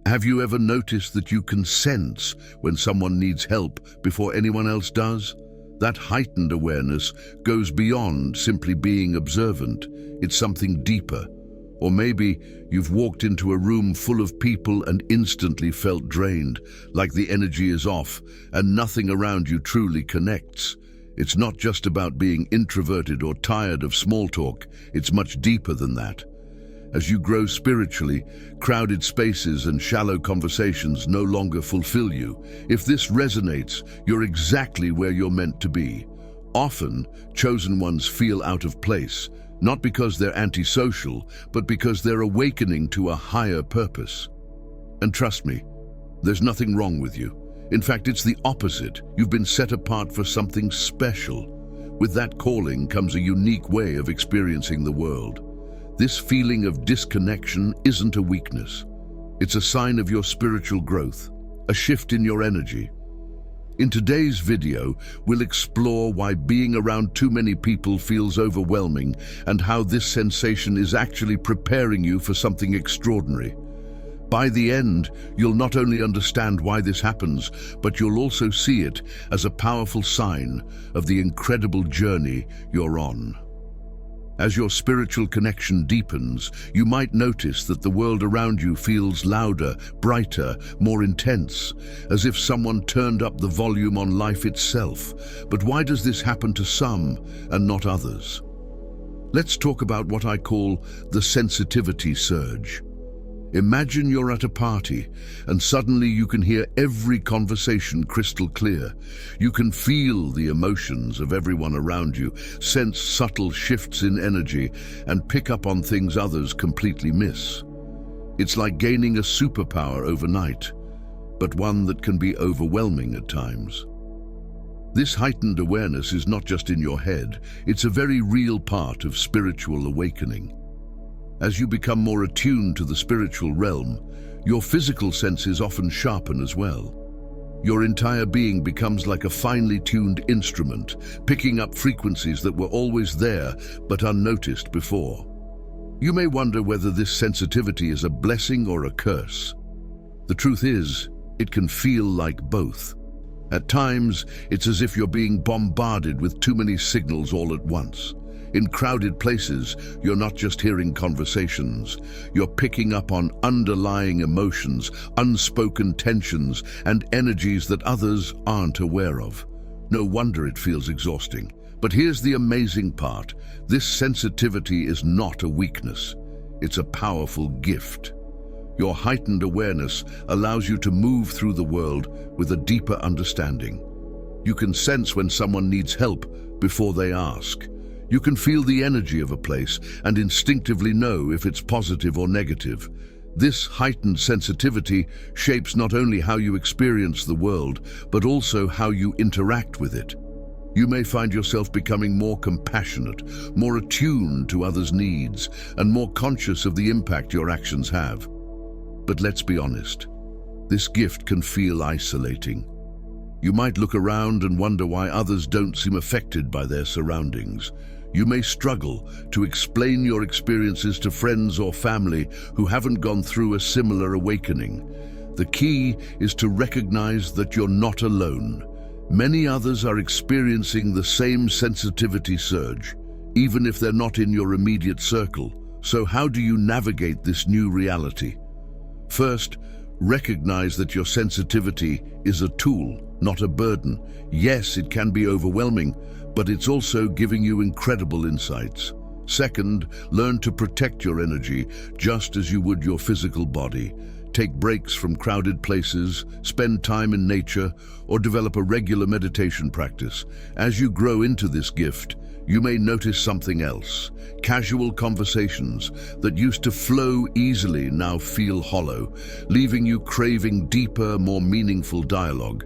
Have you ever noticed that you can sense when someone needs help before anyone else does? That heightened awareness goes beyond simply being observant. It's something deeper. Or maybe you've walked into a room full of people and instantly felt drained, like the energy is off and nothing around you truly connects. It's not just about being introverted or tired of small talk. It's much deeper than that. As you grow spiritually, crowded spaces and shallow conversations no longer fulfill you. If this resonates, you're exactly where you're meant to be. Often, chosen ones feel out of place, not because they're antisocial, but because they're awakening to a higher purpose. And trust me, there's nothing wrong with you. In fact, it's the opposite. You've been set apart for something special. With that calling comes a unique way of experiencing the world. This feeling of disconnection isn't a weakness. It's a sign of your spiritual growth, a shift in your energy. In today's video, we'll explore why being around too many people feels overwhelming and how this sensation is actually preparing you for something extraordinary. By the end, you'll not only understand why this happens, but you'll also see it as a powerful sign of the incredible journey you're on. As your spiritual connection deepens, you might notice that the world around you feels louder, brighter, more intense, as if someone turned up the volume on life itself. But why does this happen to some and not others? Let's talk about what I call the sensitivity surge. Imagine you're at a party and suddenly you can hear every conversation crystal clear. You can feel the emotions of everyone around you, sense subtle shifts in energy, and pick up on things others completely miss. It's like gaining a superpower overnight, but one that can be overwhelming at times. This heightened awareness is not just in your head, it's a very real part of spiritual awakening. As you become more attuned to the spiritual realm, your physical senses often sharpen as well. Your entire being becomes like a finely tuned instrument, picking up frequencies that were always there but unnoticed before. You may wonder whether this sensitivity is a blessing or a curse. The truth is, it can feel like both. At times, it's as if you're being bombarded with too many signals all at once. In crowded places, you're not just hearing conversations, you're picking up on underlying emotions, unspoken tensions, and energies that others aren't aware of. No wonder it feels exhausting. But here's the amazing part. This sensitivity is not a weakness. It's a powerful gift. Your heightened awareness allows you to move through the world with a deeper understanding. You can sense when someone needs help before they ask. You can feel the energy of a place and instinctively know if it's positive or negative. This heightened sensitivity shapes not only how you experience the world, but also how you interact with it. You may find yourself becoming more compassionate, more attuned to others' needs, and more conscious of the impact your actions have. But let's be honest, this gift can feel isolating. You might look around and wonder why others don't seem affected by their surroundings. You may struggle to explain your experiences to friends or family who haven't gone through a similar awakening. The key is to recognize that you're not alone. Many others are experiencing the same sensitivity surge, even if they're not in your immediate circle. So how do you navigate this new reality? First, recognize that your sensitivity is a tool, not a burden. Yes, it can be overwhelming, but it's also giving you incredible insights. Second, learn to protect your energy just as you would your physical body. Take breaks from crowded places, spend time in nature, or develop a regular meditation practice. As you grow into this gift, you may notice something else. Casual conversations that used to flow easily now feel hollow, leaving you craving deeper, more meaningful dialogue.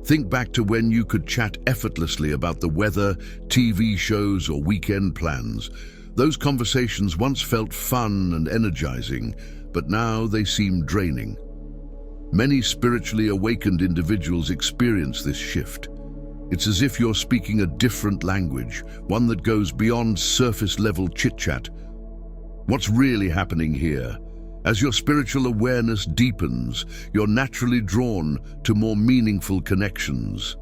Think back to when you could chat effortlessly about the weather, TV shows, or weekend plans. Those conversations once felt fun and energizing, but now they seem draining. Many spiritually awakened individuals experience this shift. It's as if you're speaking a different language, one that goes beyond surface-level chit-chat. What's really happening here? As your spiritual awareness deepens, you're naturally drawn to more meaningful connections.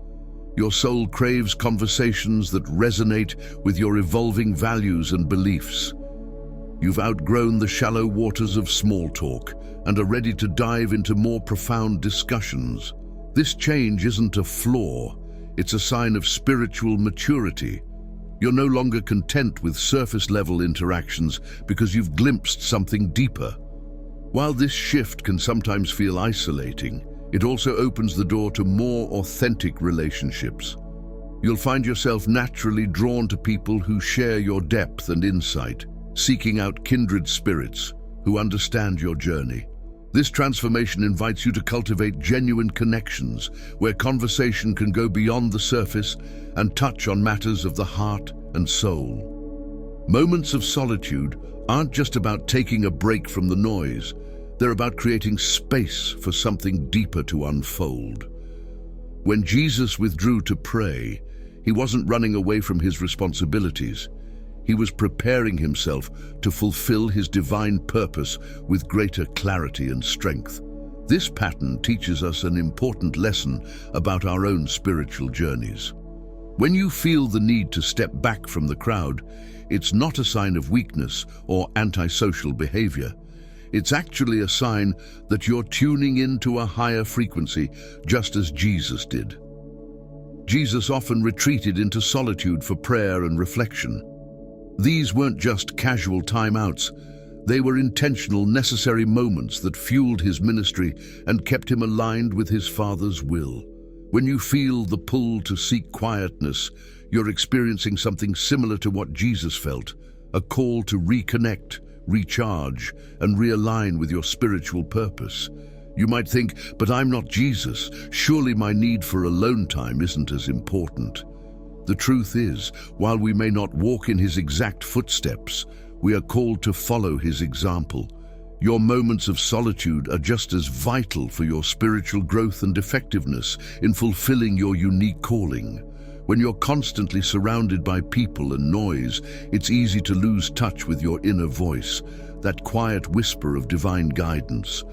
Your soul craves conversations that resonate with your evolving values and beliefs. You've outgrown the shallow waters of small talk and are ready to dive into more profound discussions. This change isn't a flaw, it's a sign of spiritual maturity. You're no longer content with surface-level interactions because you've glimpsed something deeper. While this shift can sometimes feel isolating, it also opens the door to more authentic relationships. You'll find yourself naturally drawn to people who share your depth and insight, seeking out kindred spirits who understand your journey. This transformation invites you to cultivate genuine connections where conversation can go beyond the surface and touch on matters of the heart and soul. Moments of solitude aren't just about taking a break from the noise. They're about creating space for something deeper to unfold. When Jesus withdrew to pray, he wasn't running away from his responsibilities. He was preparing himself to fulfill his divine purpose with greater clarity and strength. This pattern teaches us an important lesson about our own spiritual journeys. When you feel the need to step back from the crowd, it's not a sign of weakness or antisocial behavior. It's actually a sign that you're tuning into a higher frequency, just as Jesus did. Jesus often retreated into solitude for prayer and reflection. These weren't just casual timeouts. They were intentional, necessary moments that fueled his ministry and kept him aligned with his Father's will. When you feel the pull to seek quietness, you're experiencing something similar to what Jesus felt, a call to reconnect, recharge, and realign with your spiritual purpose. You might think, but I'm not Jesus. Surely my need for alone time isn't as important. The truth is, while we may not walk in his exact footsteps, we are called to follow his example. Your moments of solitude are just as vital for your spiritual growth and effectiveness in fulfilling your unique calling. When you're constantly surrounded by people and noise, it's easy to lose touch with your inner voice, that quiet whisper of divine guidance.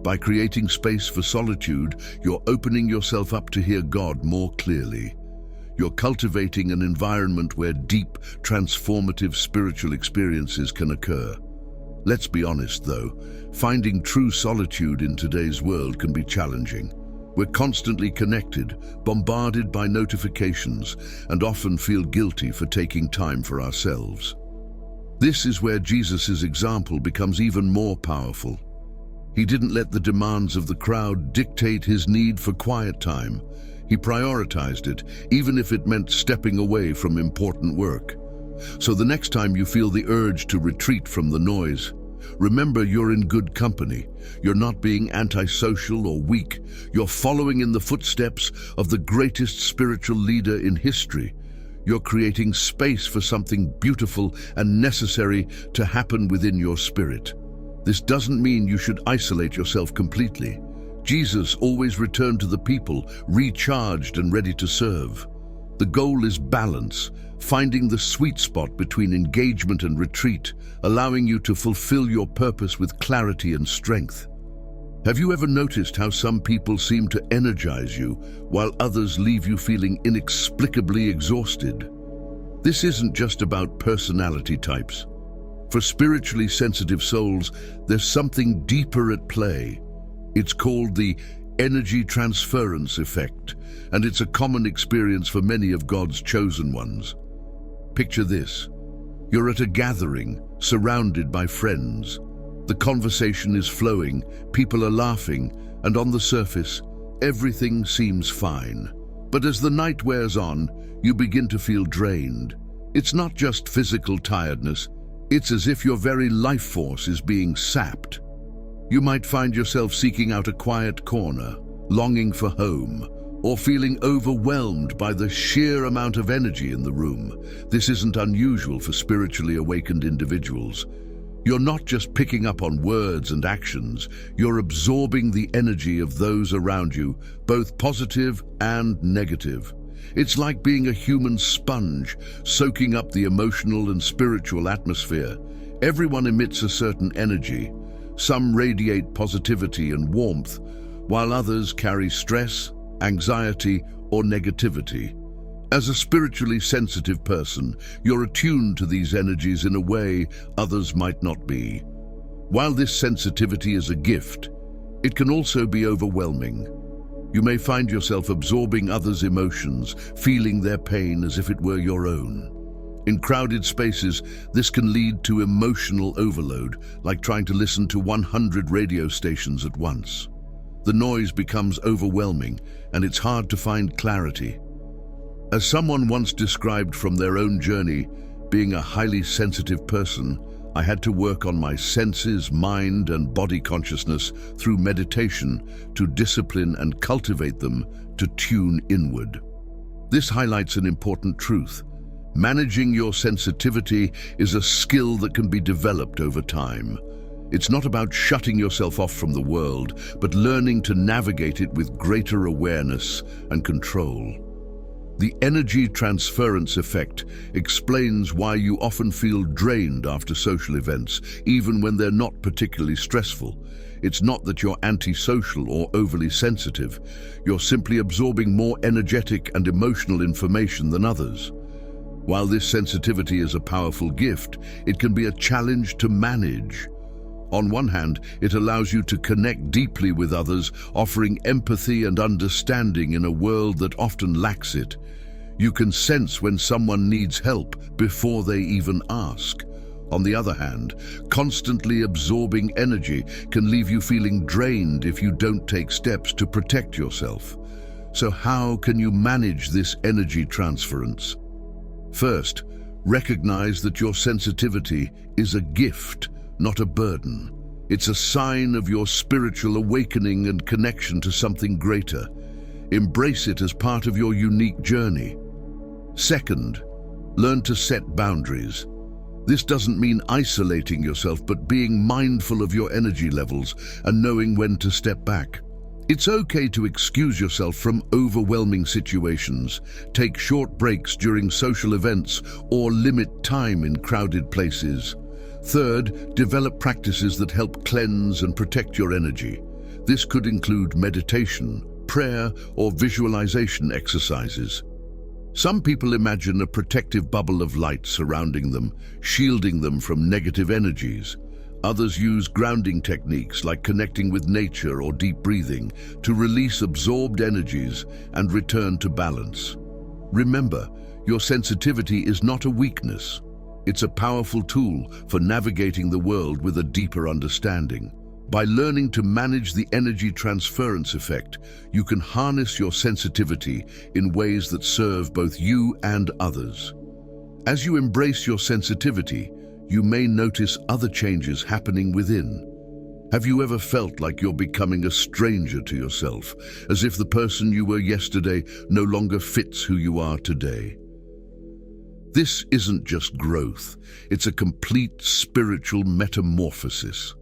By creating space for solitude, you're opening yourself up to hear God more clearly. You're cultivating an environment where deep, transformative spiritual experiences can occur. Let's be honest, though, finding true solitude in today's world can be challenging. We're constantly connected, bombarded by notifications, and often feel guilty for taking time for ourselves. This is where Jesus' example becomes even more powerful. He didn't let the demands of the crowd dictate his need for quiet time. He prioritized it, even if it meant stepping away from important work. So the next time you feel the urge to retreat from the noise, remember you're in good company. You're not being antisocial or weak. You're following in the footsteps of the greatest spiritual leader in history. You're creating space for something beautiful and necessary to happen within your spirit. This doesn't mean you should isolate yourself completely. Jesus always returned to the people, recharged and ready to serve. The goal is balance, finding the sweet spot between engagement and retreat, allowing you to fulfill your purpose with clarity and strength. Have you ever noticed how some people seem to energize you, while others leave you feeling inexplicably exhausted? This isn't just about personality types. For spiritually sensitive souls, there's something deeper at play. It's called the energy transference effect, and it's a common experience for many of God's chosen ones. Picture this. You're at a gathering, surrounded by friends. The conversation is flowing, people are laughing, and on the surface, everything seems fine. But as the night wears on, you begin to feel drained. It's not just physical tiredness, it's as if your very life force is being sapped. You might find yourself seeking out a quiet corner, longing for home, or feeling overwhelmed by the sheer amount of energy in the room. This isn't unusual for spiritually awakened individuals. You're not just picking up on words and actions, you're absorbing the energy of those around you, both positive and negative. It's like being a human sponge, soaking up the emotional and spiritual atmosphere. Everyone emits a certain energy, Some radiate positivity and warmth, while others carry stress, anxiety, or negativity. As a spiritually sensitive person, you're attuned to these energies in a way others might not be. While this sensitivity is a gift, it can also be overwhelming. You may find yourself absorbing others' emotions, feeling their pain as if it were your own. In crowded spaces, this can lead to emotional overload, like trying to listen to 100 radio stations at once. The noise becomes overwhelming, and it's hard to find clarity. As someone once described from their own journey, being a highly sensitive person, I had to work on my senses, mind, and body consciousness through meditation to discipline and cultivate them to tune inward. This highlights an important truth. Managing your sensitivity is a skill that can be developed over time. It's not about shutting yourself off from the world, but learning to navigate it with greater awareness and control. The energy transference effect explains why you often feel drained after social events, even when they're not particularly stressful. It's not that you're antisocial or overly sensitive. You're simply absorbing more energetic and emotional information than others. While this sensitivity is a powerful gift, it can be a challenge to manage. On one hand, it allows you to connect deeply with others, offering empathy and understanding in a world that often lacks it. You can sense when someone needs help before they even ask. On the other hand, constantly absorbing energy can leave you feeling drained if you don't take steps to protect yourself. So how can you manage this energy transference? First, recognize that your sensitivity is a gift, not a burden. It's a sign of your spiritual awakening and connection to something greater. Embrace it as part of your unique journey. Second, learn to set boundaries. This doesn't mean isolating yourself, but being mindful of your energy levels and knowing when to step back. It's okay to excuse yourself from overwhelming situations, take short breaks during social events, or limit time in crowded places. Third, develop practices that help cleanse and protect your energy. This could include meditation, prayer, or visualization exercises. Some people imagine a protective bubble of light surrounding them, shielding them from negative energies. Others use grounding techniques like connecting with nature or deep breathing to release absorbed energies and return to balance. Remember, your sensitivity is not a weakness. It's a powerful tool for navigating the world with a deeper understanding. By learning to manage the energy transference effect, you can harness your sensitivity in ways that serve both you and others. As you embrace your sensitivity, you may notice other changes happening within. Have you ever felt like you're becoming a stranger to yourself, as if the person you were yesterday no longer fits who you are today? This isn't just growth, it's a complete spiritual metamorphosis.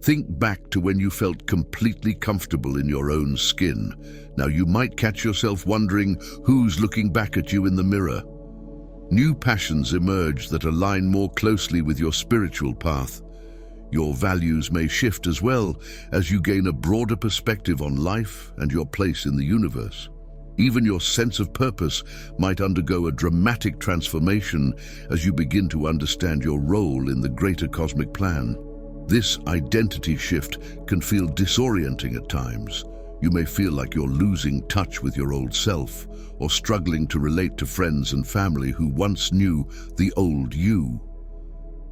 Think back to when you felt completely comfortable in your own skin. Now you might catch yourself wondering who's looking back at you in the mirror. New passions emerge that align more closely with your spiritual path. Your values may shift as well as you gain a broader perspective on life and your place in the universe. Even your sense of purpose might undergo a dramatic transformation as you begin to understand your role in the greater cosmic plan. This identity shift can feel disorienting at times. You may feel like you're losing touch with your old self or struggling to relate to friends and family who once knew the old you.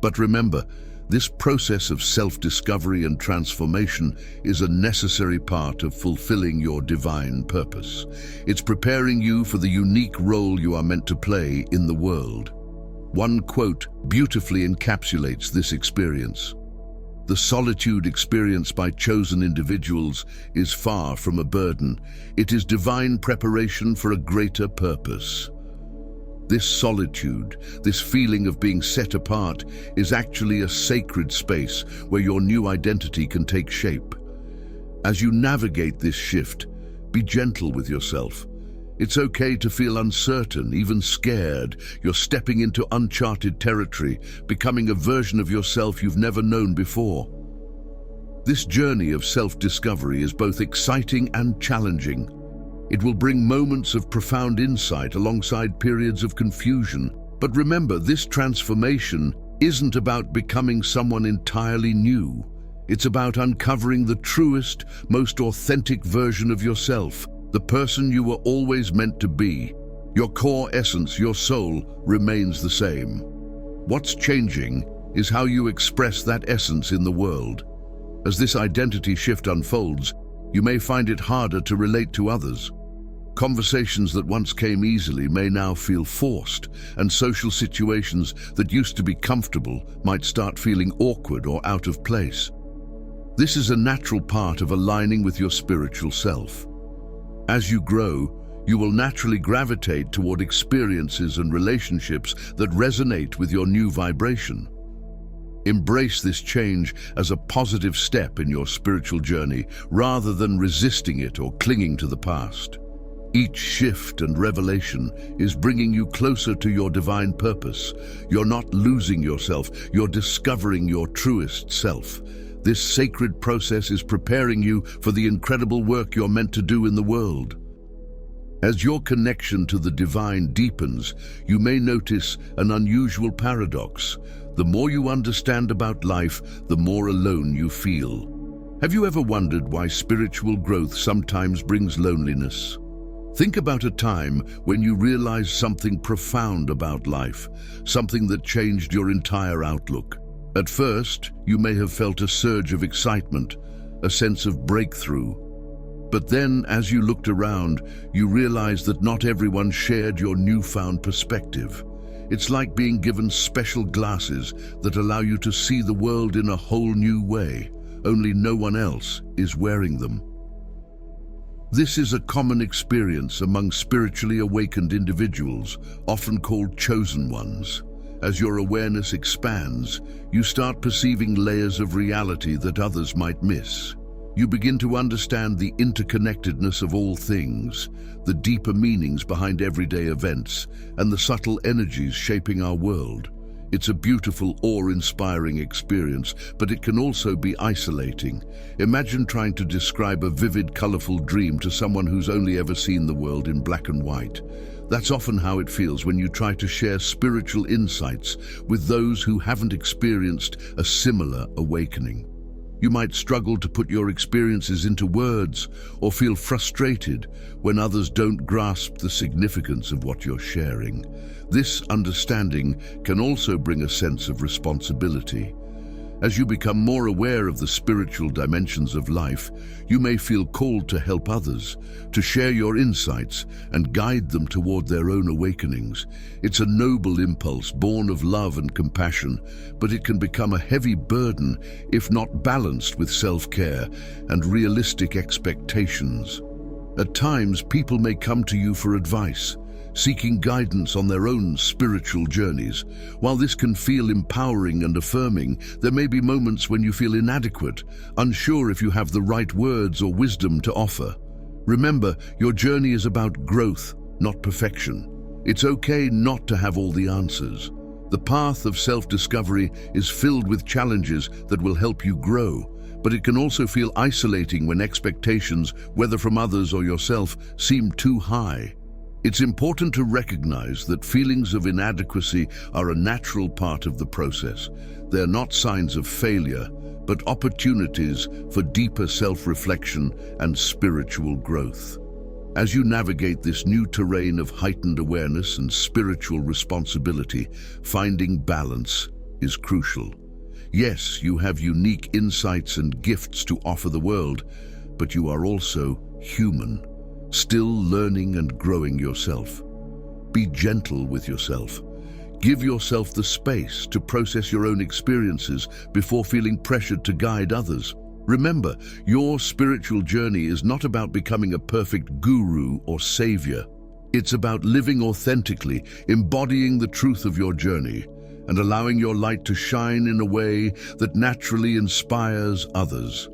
But remember, this process of self-discovery and transformation is a necessary part of fulfilling your divine purpose. It's preparing you for the unique role you are meant to play in the world. One quote beautifully encapsulates this experience. The solitude experienced by chosen individuals is far from a burden. It is divine preparation for a greater purpose. This solitude, this feeling of being set apart, is actually a sacred space where your new identity can take shape. As you navigate this shift, be gentle with yourself. It's okay to feel uncertain, even scared. You're stepping into uncharted territory, becoming a version of yourself you've never known before. This journey of self-discovery is both exciting and challenging. It will bring moments of profound insight alongside periods of confusion. But remember, this transformation isn't about becoming someone entirely new. It's about uncovering the truest, most authentic version of yourself, the person you were always meant to be. Your core essence, your soul, remains the same. What's changing is how you express that essence in the world. As this identity shift unfolds, you may find it harder to relate to others. Conversations that once came easily may now feel forced, and social situations that used to be comfortable might start feeling awkward or out of place. This is a natural part of aligning with your spiritual self. As you grow, you will naturally gravitate toward experiences and relationships that resonate with your new vibration. Embrace this change as a positive step in your spiritual journey, rather than resisting it or clinging to the past. Each shift and revelation is bringing you closer to your divine purpose. You're not losing yourself, you're discovering your truest self. This sacred process is preparing you for the incredible work you're meant to do in the world. As your connection to the divine deepens, you may notice an unusual paradox. The more you understand about life, the more alone you feel. Have you ever wondered why spiritual growth sometimes brings loneliness? Think about a time when you realized something profound about life, something that changed your entire outlook. At first, you may have felt a surge of excitement, a sense of breakthrough. But then, as you looked around, you realized that not everyone shared your newfound perspective. It's like being given special glasses that allow you to see the world in a whole new way, only no one else is wearing them. This is a common experience among spiritually awakened individuals, often called chosen ones. As your awareness expands, you start perceiving layers of reality that others might miss. You begin to understand the interconnectedness of all things, the deeper meanings behind everyday events, and the subtle energies shaping our world. It's a beautiful, awe-inspiring experience, but it can also be isolating. Imagine trying to describe a vivid, colorful dream to someone who's only ever seen the world in black and white. That's often how it feels when you try to share spiritual insights with those who haven't experienced a similar awakening. You might struggle to put your experiences into words or feel frustrated when others don't grasp the significance of what you're sharing. This understanding can also bring a sense of responsibility. As you become more aware of the spiritual dimensions of life, you may feel called to help others, to share your insights and guide them toward their own awakenings. It's a noble impulse born of love and compassion, but it can become a heavy burden if not balanced with self-care and realistic expectations. At times, people may come to you for advice, seeking guidance on their own spiritual journeys. While this can feel empowering and affirming, there may be moments when you feel inadequate, unsure if you have the right words or wisdom to offer. Remember, your journey is about growth, not perfection. It's okay not to have all the answers. The path of self-discovery is filled with challenges that will help you grow, but it can also feel isolating when expectations, whether from others or yourself, seem too high. It's important to recognize that feelings of inadequacy are a natural part of the process. They're not signs of failure, but opportunities for deeper self-reflection and spiritual growth. As you navigate this new terrain of heightened awareness and spiritual responsibility, finding balance is crucial. Yes, you have unique insights and gifts to offer the world, but you are also human, still learning and growing yourself. Be gentle with yourself. Give yourself the space to process your own experiences before feeling pressured to guide others. Remember, your spiritual journey is not about becoming a perfect guru or savior. It's about living authentically, embodying the truth of your journey, and allowing your light to shine in a way that naturally inspires others.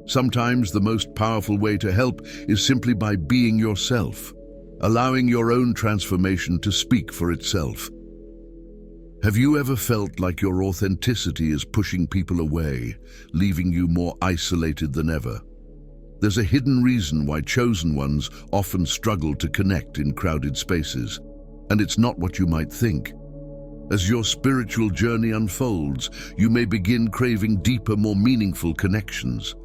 Sometimes the most powerful way to help is simply by being yourself, allowing your own transformation to speak for itself. Have you ever felt like your authenticity is pushing people away, leaving you more isolated than ever? There's a hidden reason why chosen ones often struggle to connect in crowded spaces, and it's not what you might think. As your spiritual journey unfolds, you may begin craving deeper, more meaningful connections.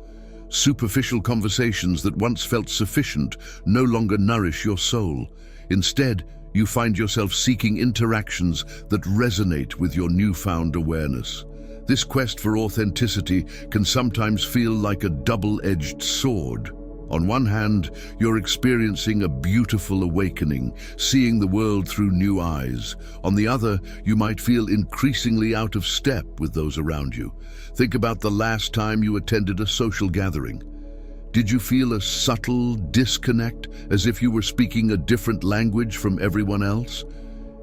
Superficial conversations that once felt sufficient no longer nourish your soul. Instead, you find yourself seeking interactions that resonate with your newfound awareness. This quest for authenticity can sometimes feel like a double-edged sword. On one hand, you're experiencing a beautiful awakening, seeing the world through new eyes. On the other, you might feel increasingly out of step with those around you. Think about the last time you attended a social gathering. Did you feel a subtle disconnect, as if you were speaking a different language from everyone else?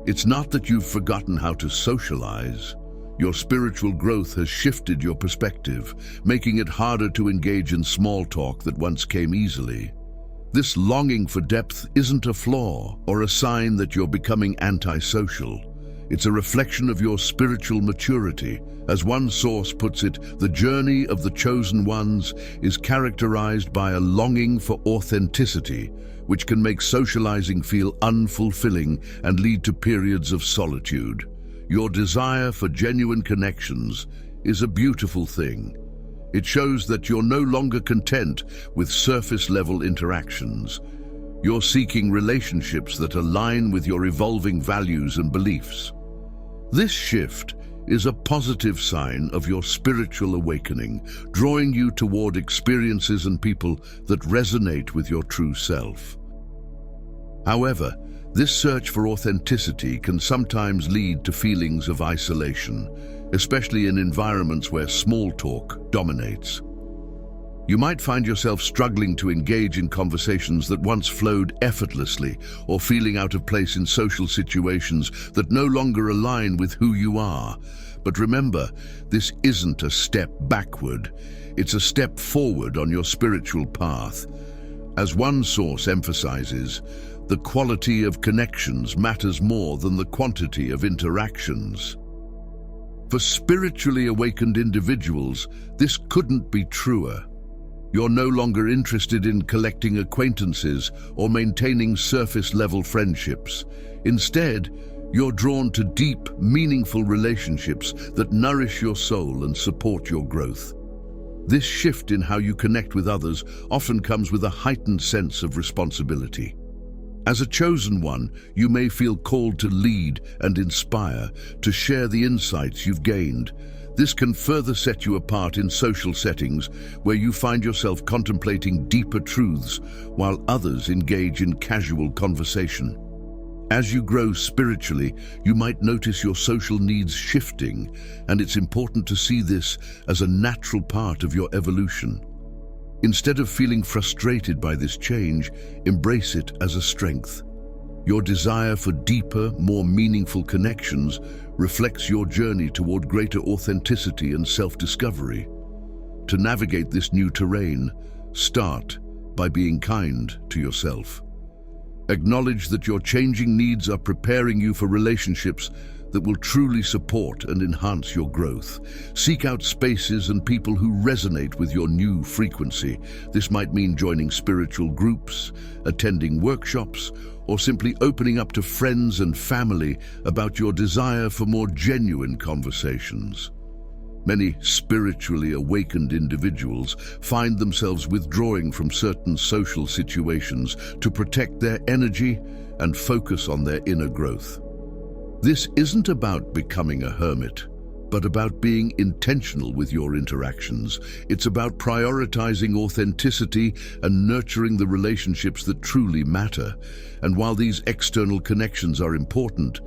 It's not that you've forgotten how to socialize. Your spiritual growth has shifted your perspective, making it harder to engage in small talk that once came easily. This longing for depth isn't a flaw or a sign that you're becoming antisocial. It's a reflection of your spiritual maturity. As one source puts it, the journey of the chosen ones is characterized by a longing for authenticity, which can make socializing feel unfulfilling and lead to periods of solitude. Your desire for genuine connections is a beautiful thing. It shows that you're no longer content with surface-level interactions. You're seeking relationships that align with your evolving values and beliefs. This shift is a positive sign of your spiritual awakening, drawing you toward experiences and people that resonate with your true self. However, this search for authenticity can sometimes lead to feelings of isolation, especially in environments where small talk dominates. You might find yourself struggling to engage in conversations that once flowed effortlessly, or feeling out of place in social situations that no longer align with who you are. But remember, this isn't a step backward, it's a step forward on your spiritual path. As one source emphasizes, the quality of connections matters more than the quantity of interactions. For spiritually awakened individuals, this couldn't be truer. You're no longer interested in collecting acquaintances or maintaining surface-level friendships. Instead, you're drawn to deep, meaningful relationships that nourish your soul and support your growth. This shift in how you connect with others often comes with a heightened sense of responsibility. As a chosen one, you may feel called to lead and inspire, to share the insights you've gained. This can further set you apart in social settings where you find yourself contemplating deeper truths while others engage in casual conversation. As you grow spiritually, you might notice your social needs shifting, and it's important to see this as a natural part of your evolution. Instead of feeling frustrated by this change, embrace it as a strength. Your desire for deeper, more meaningful connections reflects your journey toward greater authenticity and self-discovery. To navigate this new terrain, start by being kind to yourself. Acknowledge that your changing needs are preparing you for relationships that will truly support and enhance your growth. Seek out spaces and people who resonate with your new frequency. This might mean joining spiritual groups, attending workshops, or simply opening up to friends and family about your desire for more genuine conversations. Many spiritually awakened individuals find themselves withdrawing from certain social situations to protect their energy and focus on their inner growth. This isn't about becoming a hermit, but about being intentional with your interactions. It's about prioritizing authenticity and nurturing the relationships that truly matter. And while these external connections are important,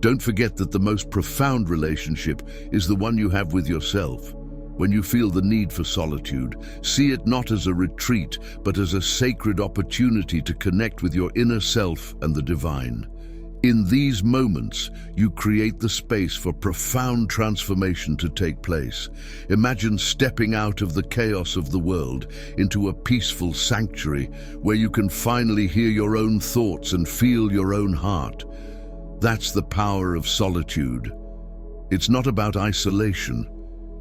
don't forget that the most profound relationship is the one you have with yourself. When you feel the need for solitude, see it not as a retreat, but as a sacred opportunity to connect with your inner self and the divine. In these moments, you create the space for profound transformation to take place. Imagine stepping out of the chaos of the world into a peaceful sanctuary where you can finally hear your own thoughts and feel your own heart. That's the power of solitude. It's not about isolation.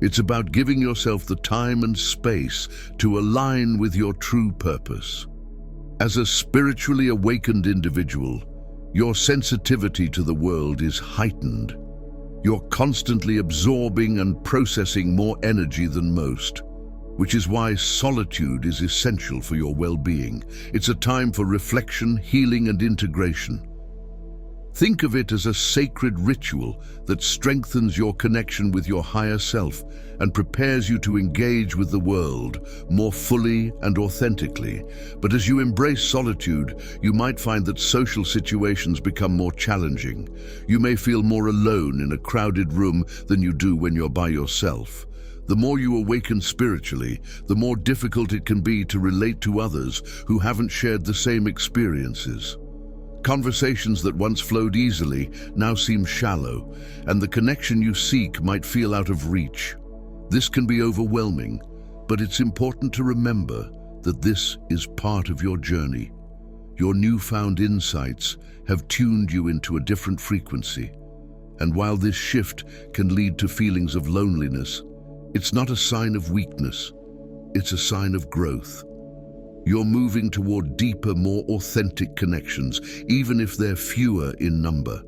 It's about giving yourself the time and space to align with your true purpose. As a spiritually awakened individual, your sensitivity to the world is heightened. You're constantly absorbing and processing more energy than most, which is why solitude is essential for your well-being. It's a time for reflection, healing, and integration. Think of it as a sacred ritual that strengthens your connection with your higher self and prepares you to engage with the world more fully and authentically. But as you embrace solitude, you might find that social situations become more challenging. You may feel more alone in a crowded room than you do when you're by yourself. The more you awaken spiritually, the more difficult it can be to relate to others who haven't shared the same experiences. Conversations that once flowed easily now seem shallow, and the connection you seek might feel out of reach. This can be overwhelming, but it's important to remember that this is part of your journey. Your newfound insights have tuned you into a different frequency, and while this shift can lead to feelings of loneliness, it's not a sign of weakness, it's a sign of growth. You're moving toward deeper, more authentic connections, even if they're fewer in number.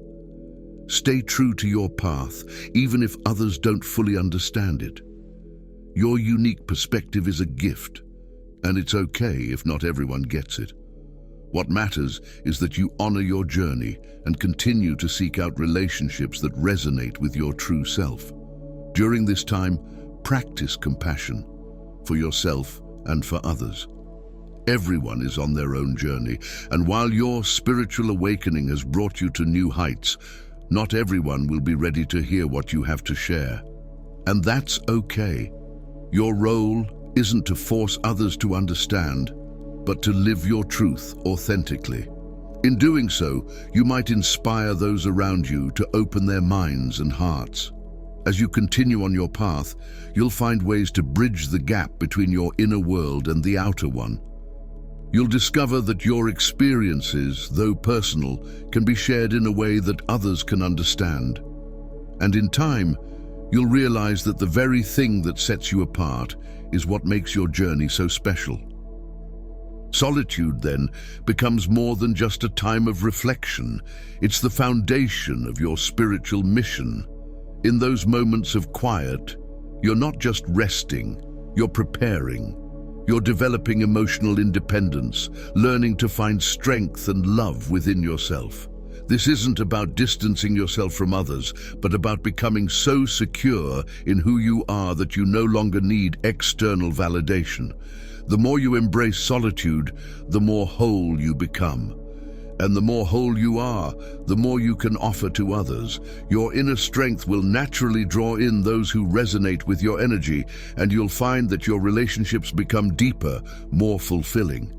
Stay true to your path, even if others don't fully understand it. Your unique perspective is a gift, and it's okay if not everyone gets it. What matters is that you honor your journey and continue to seek out relationships that resonate with your true self. During this time, practice compassion for yourself and for others. Everyone is on their own journey, and while your spiritual awakening has brought you to new heights, not everyone will be ready to hear what you have to share. And that's okay. Your role isn't to force others to understand, but to live your truth authentically. In doing so, you might inspire those around you to open their minds and hearts. As you continue on your path, you'll find ways to bridge the gap between your inner world and the outer one. You'll discover that your experiences, though personal, can be shared in a way that others can understand. And in time, you'll realize that the very thing that sets you apart is what makes your journey so special. Solitude, then, becomes more than just a time of reflection. It's the foundation of your spiritual mission. In those moments of quiet, you're not just resting, you're preparing. You're developing emotional independence, learning to find strength and love within yourself. This isn't about distancing yourself from others, but about becoming so secure in who you are that you no longer need external validation. The more you embrace solitude, the more whole you become. And the more whole you are, the more you can offer to others. Your inner strength will naturally draw in those who resonate with your energy, and you'll find that your relationships become deeper, more fulfilling.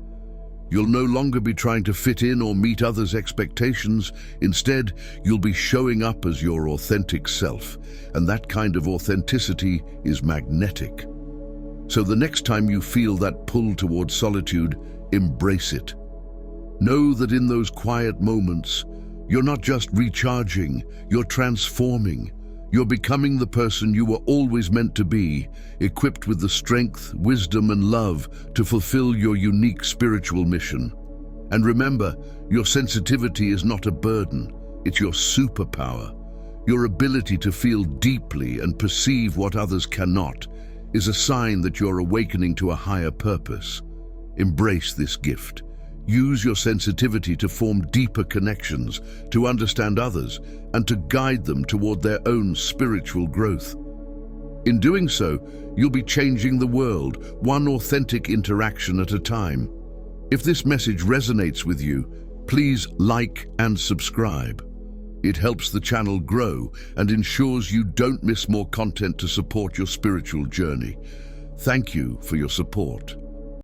You'll no longer be trying to fit in or meet others' expectations. Instead, you'll be showing up as your authentic self, and that kind of authenticity is magnetic. So the next time you feel that pull towards solitude, embrace it. Know that in those quiet moments, you're not just recharging, you're transforming. You're becoming the person you were always meant to be, equipped with the strength, wisdom, and love to fulfill your unique spiritual mission. And remember, your sensitivity is not a burden, it's your superpower. Your ability to feel deeply and perceive what others cannot is a sign that you're awakening to a higher purpose. Embrace this gift. Use your sensitivity to form deeper connections, to understand others, and to guide them toward their own spiritual growth. In doing so, you'll be changing the world, one authentic interaction at a time. If this message resonates with you, please like and subscribe. It helps the channel grow and ensures you don't miss more content to support your spiritual journey. Thank you for your support.